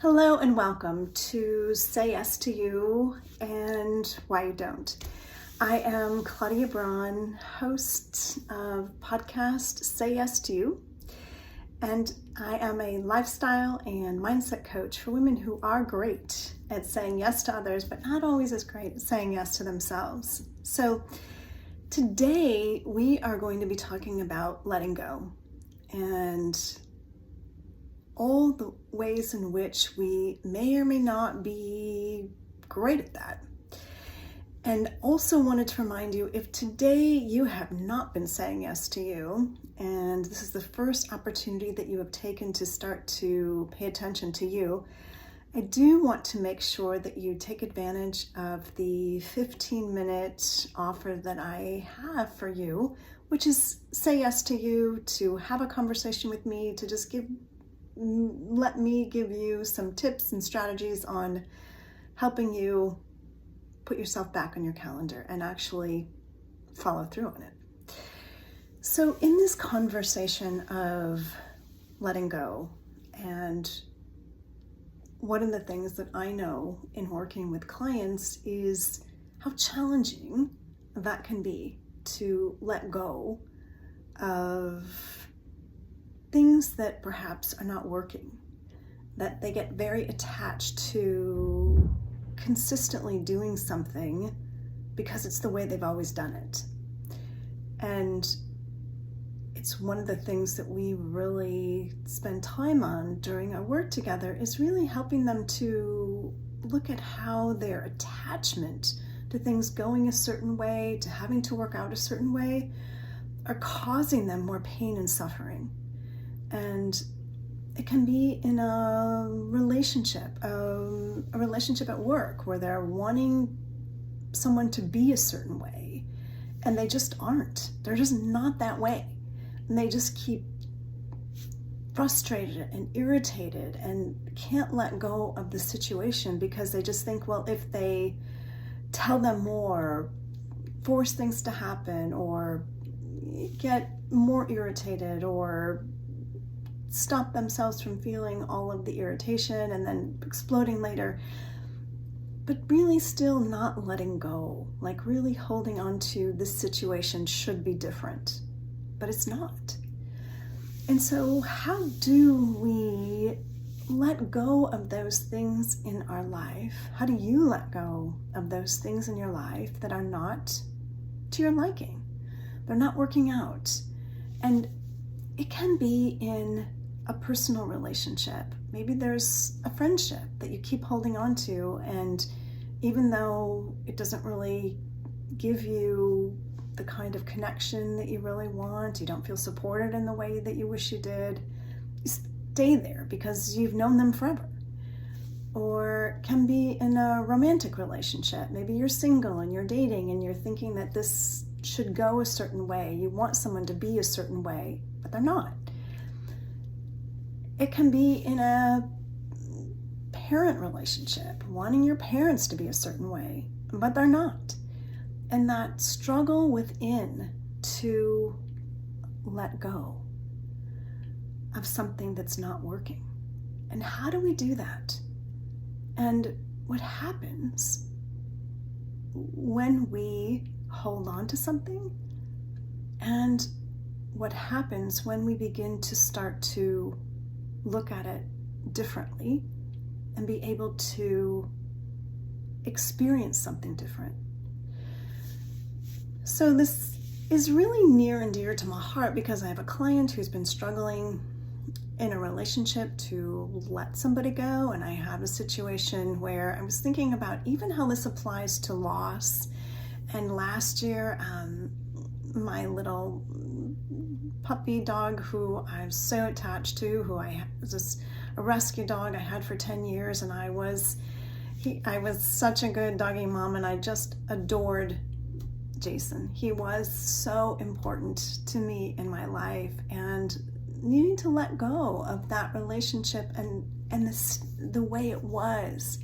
Hello and welcome to Say Yes to You and Why You Don't. I am Claudia Braun, host of podcast Say Yes to You, and I am a lifestyle and mindset coach for women who are great at saying yes to others, but not always as great at saying yes to themselves. So today we are going to be talking about letting go and all the ways in which we may or may not be great at that. And also wanted to remind you, if today you have not been saying yes to you, and this is the first opportunity that you have taken to start to pay attention to you, I do want to make sure that you take advantage of the 15-minute offer that I have for you, which is say yes to you, to have a conversation with me, to just let me give you some tips and strategies on helping you put yourself back on your calendar and actually follow through on it. So in this conversation of letting go, and one of the things that I know in working with clients is how challenging that can be to let go of things that perhaps are not working, that they get very attached to consistently doing something because it's the way they've always done it. And it's one of the things that we really spend time on during our work together, is really helping them to look at how their attachment to things going a certain way, to having to work out a certain way, are causing them more pain and suffering. And it can be in a relationship at work, where they're wanting someone to be a certain way and they just aren't. They're just not that way. And they just keep frustrated and irritated and can't let go of the situation because they just think, well, if they tell them more, force things to happen, or get more irritated, or stop themselves from feeling all of the irritation and then exploding later, but really still not letting go, like really holding on to this situation should be different, but it's not. And so how do we let go of those things in our life? How do you let go of those things in your life that are not to your liking? They're not working out. And it can be in a personal relationship. Maybe there's a friendship that you keep holding on to, and even though it doesn't really give you the kind of connection that you really want, you don't feel supported in the way that you wish you did, you stay there because you've known them forever. Or it can be in a romantic relationship. Maybe you're single and you're dating and you're thinking that this should go a certain way. You want someone to be a certain way, but they're not. It can be in a parent relationship, wanting your parents to be a certain way, but they're not. And that struggle within to let go of something that's not working. And how do we do that? And what happens when we hold on to something? And what happens when we begin to start to look at it differently and be able to experience something different? So this is really near and dear to my heart because I have a client who's been struggling in a relationship to let somebody go, and I have a situation where I was thinking about even how this applies to loss. And last year, my little puppy dog, who I'm so attached to, who I was just a rescue dog I had for 10 years, and I was such a good doggy mom, and I just adored Jason. He was so important to me in my life, and needing to let go of that relationship and the way it was,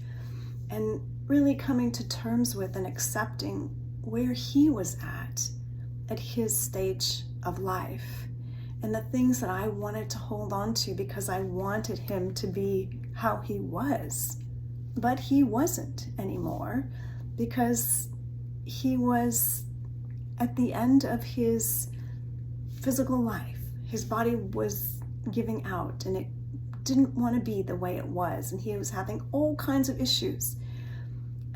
and really coming to terms with and accepting where he was at his stage of life, and the things that I wanted to hold on to because I wanted him to be how he was. But he wasn't anymore because he was at the end of his physical life. His body was giving out and it didn't want to be the way it was, and he was having all kinds of issues.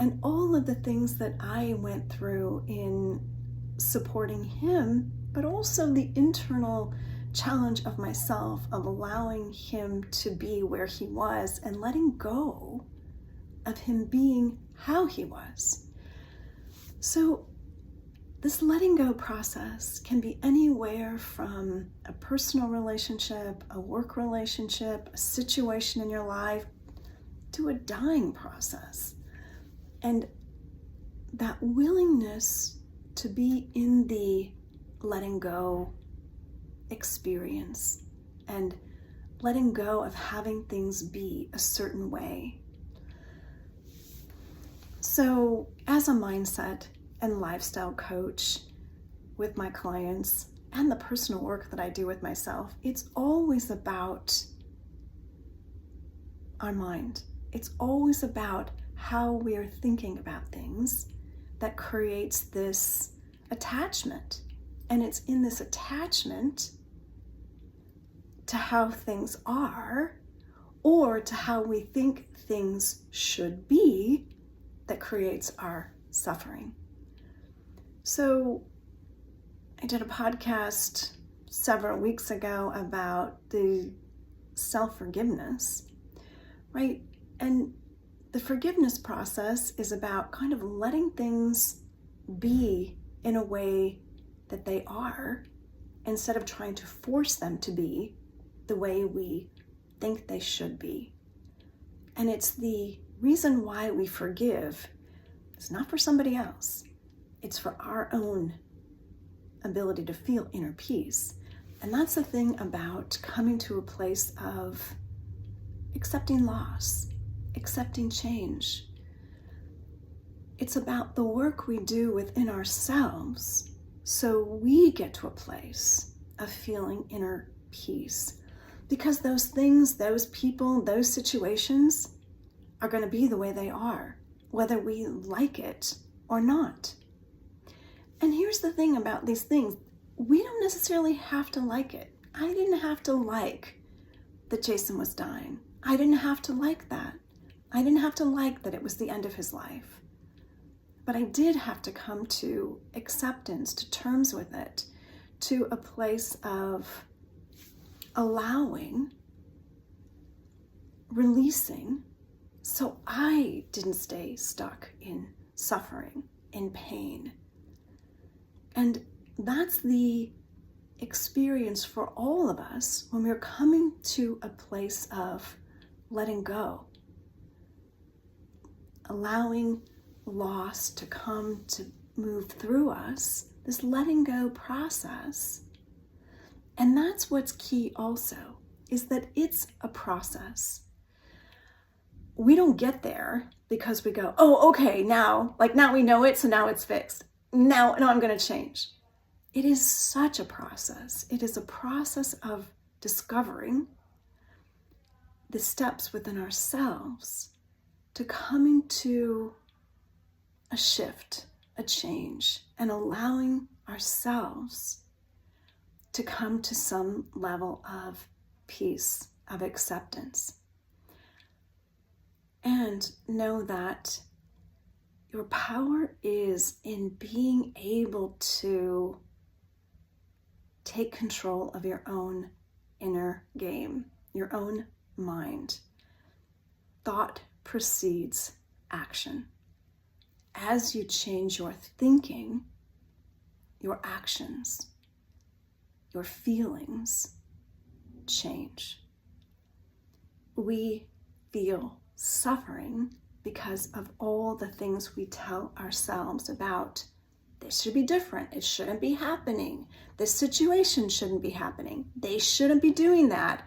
And all of the things that I went through in supporting him, but also the internal challenge of myself of allowing him to be where he was and letting go of him being how he was. So this letting go process can be anywhere from a personal relationship, a work relationship, a situation in your life, to a dying process. And that willingness to be in the letting go experience and letting go of having things be a certain way. So as a mindset and lifestyle coach with my clients and the personal work that I do with myself, it's always about our mind. It's always about how we are thinking about things that creates this attachment. And it's in this attachment to how things are or to how we think things should be that creates our suffering. So I did a podcast several weeks ago about the self-forgiveness, right? And the forgiveness process is about kind of letting things be in a way that they are instead of trying to force them to be the way we think they should be. And it's the reason why we forgive. It's not for somebody else. It's for our own ability to feel inner peace. And that's the thing about coming to a place of accepting loss, accepting change. It's about the work we do within ourselves so we get to a place of feeling inner peace. Because those things, those people, those situations are going to be the way they are, whether we like it or not. And here's the thing about these things. We don't necessarily have to like it. I didn't have to like that Jason was dying. I didn't have to like that. I didn't have to like that it was the end of his life. But I did have to come to acceptance, to terms with it, to a place of allowing, releasing, so I didn't stay stuck in suffering, in pain. And that's the experience for all of us when we're coming to a place of letting go, allowing loss to come to move through us, this letting go process. And that's what's key also, is that it's a process. We don't get there because we go, oh, okay, now we know it, so now it's fixed. Now I'm going to change. It is such a process. It is a process of discovering the steps within ourselves to coming to a shift, a change, and allowing ourselves to come to some level of peace, of acceptance. And know that your power is in being able to take control of your own inner game, your own mind. Thought precedes action. As you change your thinking, your actions, your feelings change. We feel suffering because of all the things we tell ourselves about this should be different, it shouldn't be happening, this situation shouldn't be happening, they shouldn't be doing that,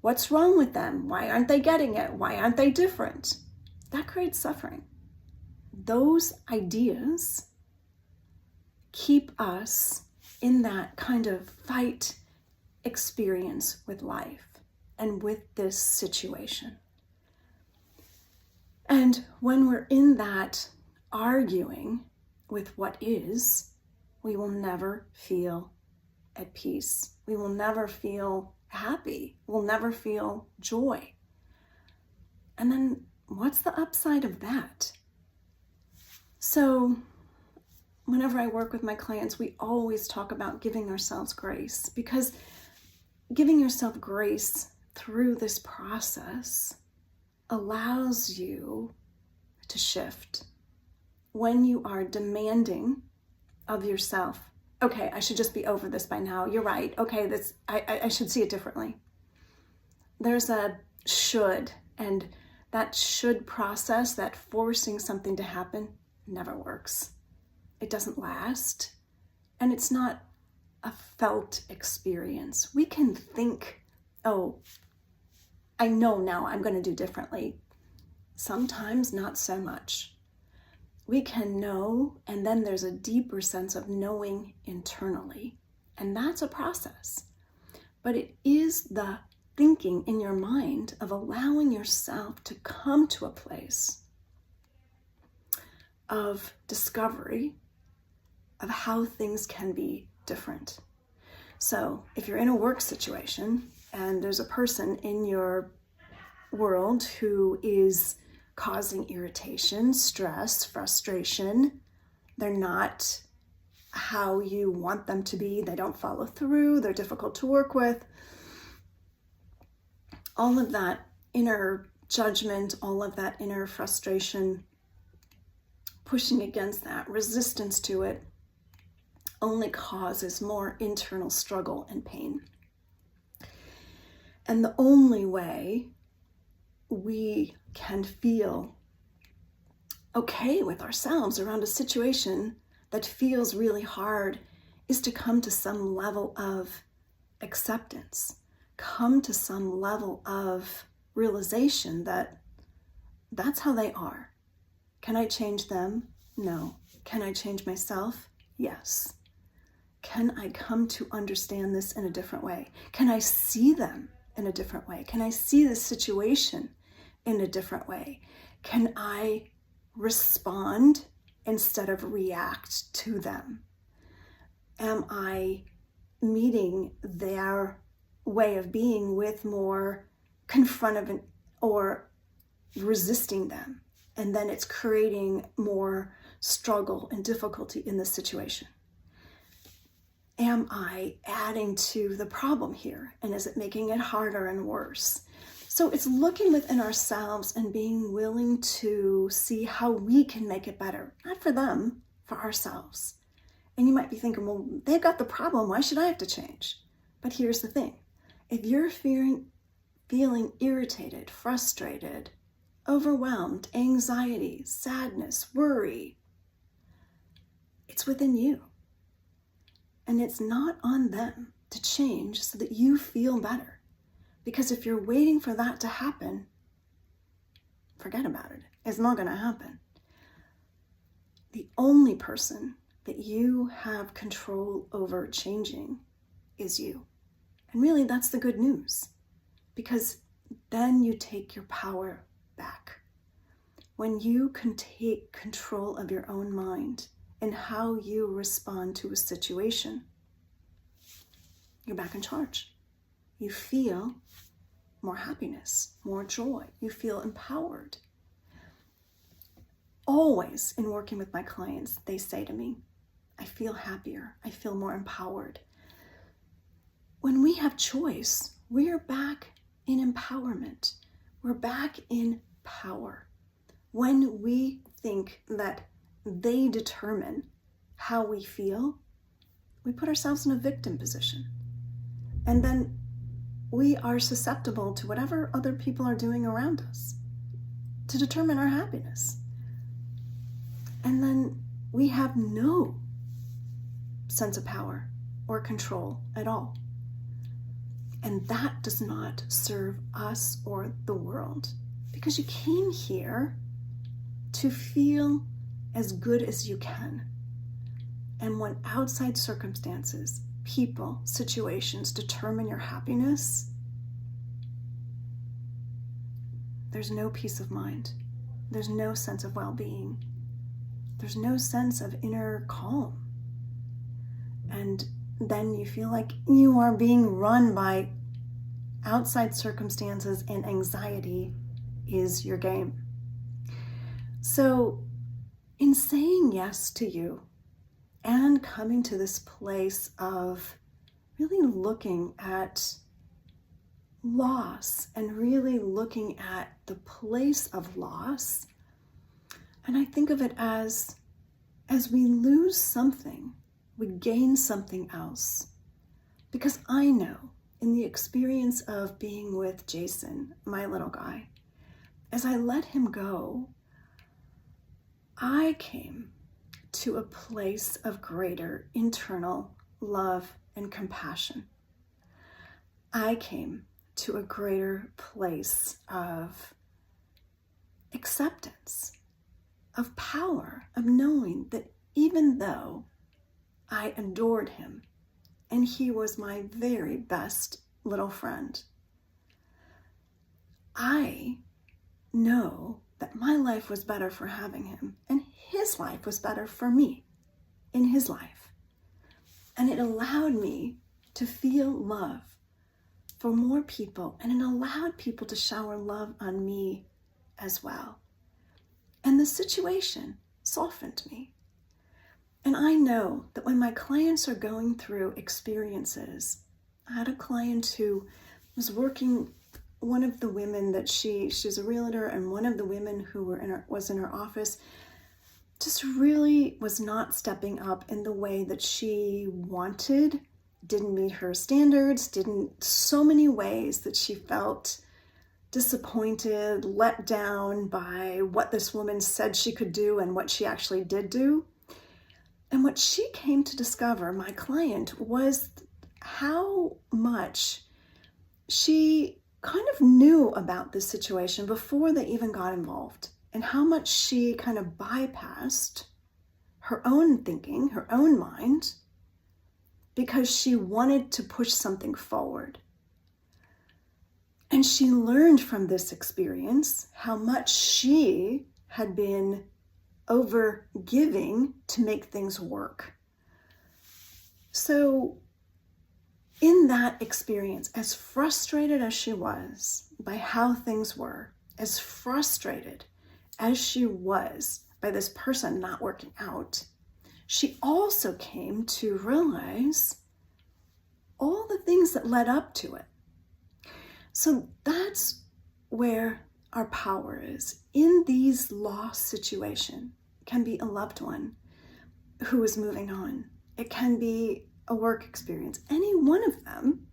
what's wrong with them, why aren't they getting it, why aren't they different? That creates suffering. Those ideas keep us in that kind of fight experience with life and with this situation. And when we're in that arguing with what is, we will never feel at peace. We will never feel happy. We'll never feel joy. And then what's the upside of that? So whenever I work with my clients, we always talk about giving ourselves grace, because giving yourself grace through this process allows you to shift. When you are demanding of yourself, okay, I should just be over this by now. You're right. Okay, I should see it differently. There's a should, and that should process, that forcing something to happen, never works. It doesn't last, and it's not a felt experience. We can think, oh, I know now I'm going to do differently. Sometimes not so much. We can know, and then there's a deeper sense of knowing internally, and that's a process. But it is the thinking in your mind of allowing yourself to come to a place of discovery of how things can be different. So if you're in a work situation and there's a person in your world who is causing irritation, stress, frustration, they're not how you want them to be, they don't follow through, they're difficult to work with, all of that inner judgment, all of that inner frustration, pushing against that, resistance to it, only causes more internal struggle and pain. And the only way we can feel okay with ourselves around a situation that feels really hard is to come to some level of acceptance, come to some level of realization that that's how they are. Can I change them? No. Can I change myself? Yes. Can I come to understand this in a different way? Can I see them in a different way? Can I see the situation in a different way? Can I respond instead of react to them? Am I meeting their way of being with more confrontive or resisting them? And then it's creating more struggle and difficulty in the situation. Am I adding to the problem here? And is it making it harder and worse? So it's looking within ourselves and being willing to see how we can make it better. Not for them, for ourselves. And you might be thinking, well, they've got the problem. Why should I have to change? But here's the thing. If you're feeling irritated, frustrated, overwhelmed, anxiety, sadness, worry, it's within you. And it's not on them to change so that you feel better. Because if you're waiting for that to happen, forget about it. It's not going to happen. The only person that you have control over changing is you. And really, that's the good news. Because then you take your power back. When you can take control of your own mind and how you respond to a situation, you're back in charge. You feel more happiness, more joy. You feel empowered. Always in working with my clients, they say to me, I feel happier. I feel more empowered. When we have choice, we're back in empowerment. We're back in power. When we think that they determine how we feel, we put ourselves in a victim position. And then we are susceptible to whatever other people are doing around us to determine our happiness. And then we have no sense of power or control at all. And that does not serve us or the world, because you came here to feel as good as you can. And when outside circumstances, people, situations determine your happiness, there's no peace of mind. There's no sense of well-being. There's no sense of inner calm. And then you feel like you are being run by outside circumstances, and anxiety is your game. So in saying yes to you and coming to this place of really looking at loss and really looking at the place of loss, and I think of it as we lose something, we gain something else. Because I know in the experience of being with Jason, my little guy, as I let him go, I came to a place of greater internal love and compassion. I came to a greater place of acceptance, of power, of knowing that even though I adored him and he was my very best little friend, I know that my life was better for having him, and his life was better for me in his life. And it allowed me to feel love for more people, and it allowed people to shower love on me as well. And the situation softened me. And I know that when my clients are going through experiences, I had a client who was working, one of the women that she's a realtor, and one of the women who was in her office just really was not stepping up in the way that she wanted, didn't meet her standards, so many ways that she felt disappointed, let down by what this woman said she could do and what she actually did do. And what she came to discover, my client, was how much she kind of knew about this situation before they even got involved, and how much she kind of bypassed her own thinking, her own mind, because she wanted to push something forward. And she learned from this experience how much she had been over giving to make things work. So in that experience, as frustrated as she was by how things were, as frustrated as she was by this person not working out, she also came to realize all the things that led up to it. So that's where our power is. In these loss situations, it can be a loved one who is moving on. It can be a work experience. Any one of them,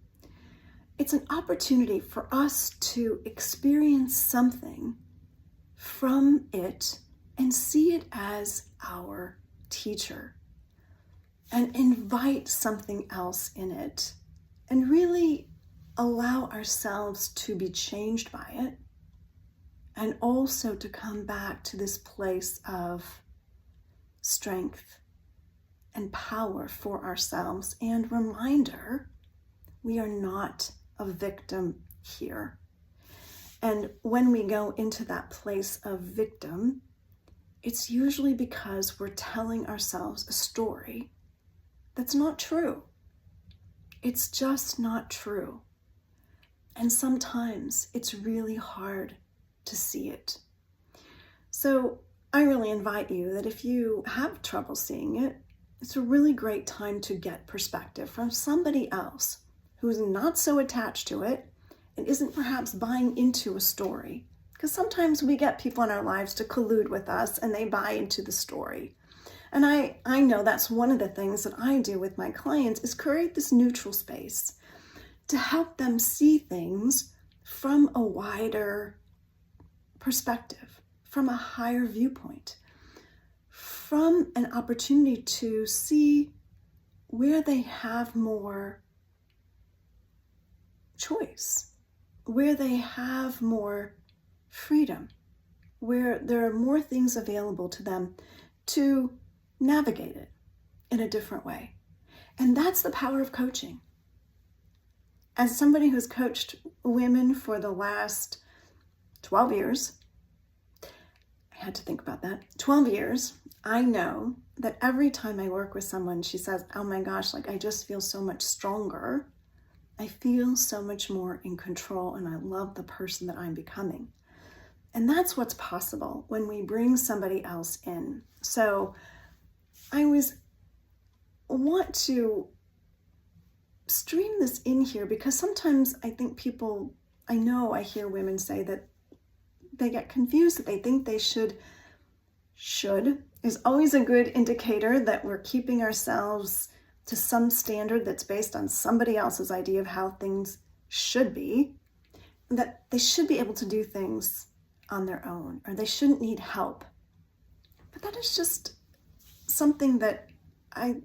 it's an opportunity for us to experience something from it and see it as our teacher and invite something else in it and really allow ourselves to be changed by it, and also to come back to this place of strength and power for ourselves, and reminder, we are not a victim here. And when we go into that place of victim, it's usually because we're telling ourselves a story that's not true. It's just not true. And sometimes it's really hard to see it. So I really invite you that if you have trouble seeing it, it's a really great time to get perspective from somebody else who's not so attached to it and isn't perhaps buying into a story. Because sometimes we get people in our lives to collude with us and they buy into the story. And I know that's one of the things that I do with my clients, is create this neutral space to help them see things from a wider perspective, from a higher viewpoint, from an opportunity to see where they have more choice, where they have more freedom, where there are more things available to them to navigate it in a different way. And that's the power of coaching. As somebody who's coached women for the last 12 years, I had to think about that, 12 years, I know that every time I work with someone, she says, oh my gosh, like I just feel so much stronger. I feel so much more in control, and I love the person that I'm becoming. And that's what's possible when we bring somebody else in. So I want to stream this in here because sometimes I think people, I hear women say that they get confused, that they think they should is always a good indicator that we're keeping ourselves to some standard that's based on somebody else's idea of how things should be, that they should be able to do things on their own, or they shouldn't need help. But that is just something that I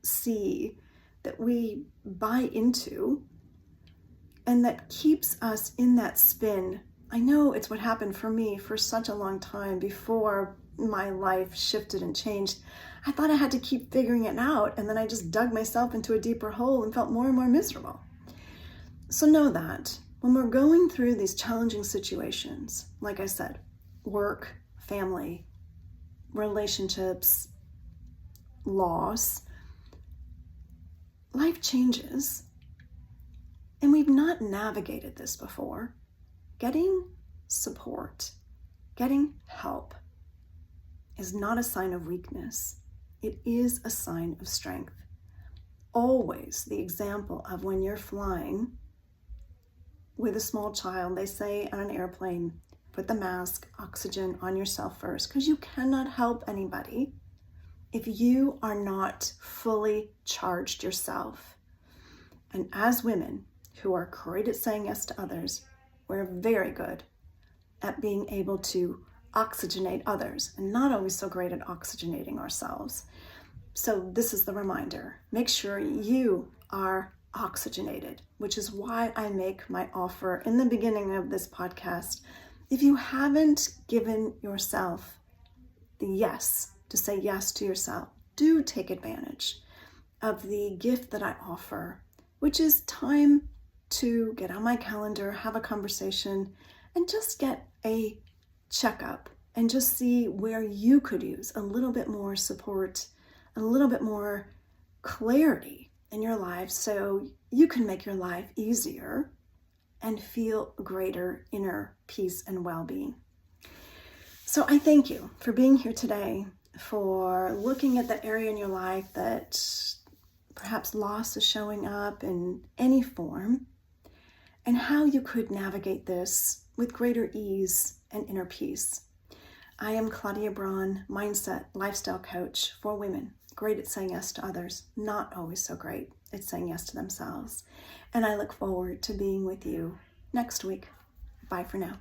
see that we buy into, and that keeps us in that spin. I know it's what happened for me for such a long time before my life shifted and changed. I thought I had to keep figuring it out, and then I just dug myself into a deeper hole and felt more and more miserable. So know that when we're going through these challenging situations, like I said, work, family, relationships, loss, life changes, and we've not navigated this before, getting support, getting help is not a sign of weakness. It is a sign of strength. Always the example of when you're flying with a small child, they say on an airplane, put the mask, oxygen on yourself first, because you cannot help anybody if you are not fully charged yourself. And as women who are great at saying yes to others, we're very good at being able to oxygenate others and not always so great at oxygenating ourselves. So this is the reminder. Make sure you are oxygenated, which is why I make my offer in the beginning of this podcast. If you haven't given yourself the yes, to say yes to yourself, do take advantage of the gift that I offer, which is time to get on my calendar, have a conversation, and just get a checkup and just see where you could use a little bit more support, a little bit more clarity in your life so you can make your life easier and feel greater inner peace and well-being. So I thank you for being here today, for looking at the area in your life that perhaps loss is showing up in any form, and how you could navigate this with greater ease and inner peace. I am Claudia Braun, mindset lifestyle coach for women, great at saying yes to others, not always so great at saying yes to themselves. And I look forward to being with you next week. Bye for now.